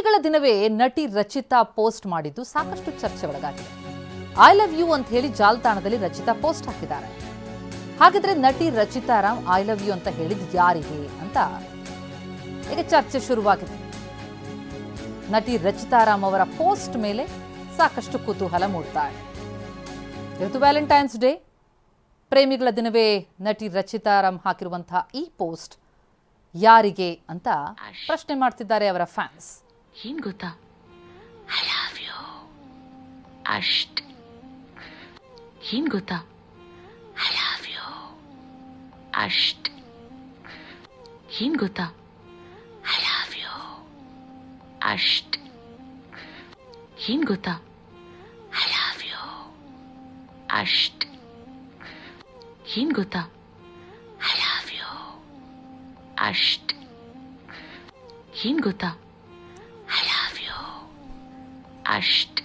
ಪ್ರೇಮಿಗಳ ದಿನವೇ ನಟಿ ರಚಿತಾ ಪೋಸ್ಟ್ ಮಾಡಿದ್ದು ಸಾಕಷ್ಟು ಚರ್ಚೆ ಒಳಗಾಗಿದೆ. ಐ ಲವ್ ಯು ಅಂತ ಹೇಳಿ ಜಾಲತಾಣದಲ್ಲಿ ರಚಿತಾ ಪೋಸ್ಟ್ ಹಾಕಿದ್ದಾರೆ. ಹಾಗಿದ್ರೆ ನಟಿ Rachita Ram I love you ಅಂತ ಹೇಳಿದ್ ಯಾರಿಗೆ ಅಂತ ಈಗ ಚರ್ಚೆ ಶುರುವಾಗಿದೆ. ನಟಿ ರಚಿತಾ ರಾಮ್ ಅವರ ಪೋಸ್ಟ್ ಮೇಲೆ ಸಾಕಷ್ಟು ಕುತೂಹಲ ಮೂಡ್ತಾ ಇದೆ. ಇವತ್ತು ವ್ಯಾಲೆಂಟೈನ್ಸ್ ಡೇ, ಪ್ರೇಮಿಗಳ ದಿನವೇ ನಟಿ ರಚಿತಾ ರಾಮ್ ಹಾಕಿರುವಂತಹ ಈ ಪೋಸ್ಟ್ ಯಾರಿಗೆ ಅಂತ ಪ್ರಶ್ನೆ ಮಾಡ್ತಿದ್ದಾರೆ ಅವರ ಫ್ಯಾನ್ಸ್. ಏನ್ ಗೊತ್ತಾ, ಐ ಲವ್ ಯು ಅಷ್ಟ್. ಏನ್ ಗೊತ್ತಾ, ಐ ಲವ್ ಯು ಅಷ್ಟ್. ಏನ್ ಗೊತ್ತಾ, ಐ ಲವ್ ಯು ಅಷ್ಟ್. ಏನ್ ಗೊತ್ತಾ, ಐ ಲವ್ ಯು ಅಷ್ಟ್. ಏನ್ ಗೊತ್ತಾ, ಐ ಲವ್ ಯು ಅಷ್ಟ್. ಏನ್ ಗೊತ್ತಾ, ಐ ಲವ್ ಯು ಅಷ್ಟ್.